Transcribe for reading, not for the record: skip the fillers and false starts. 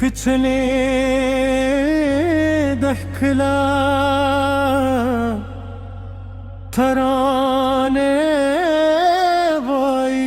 पिछले दहकला तराने वाई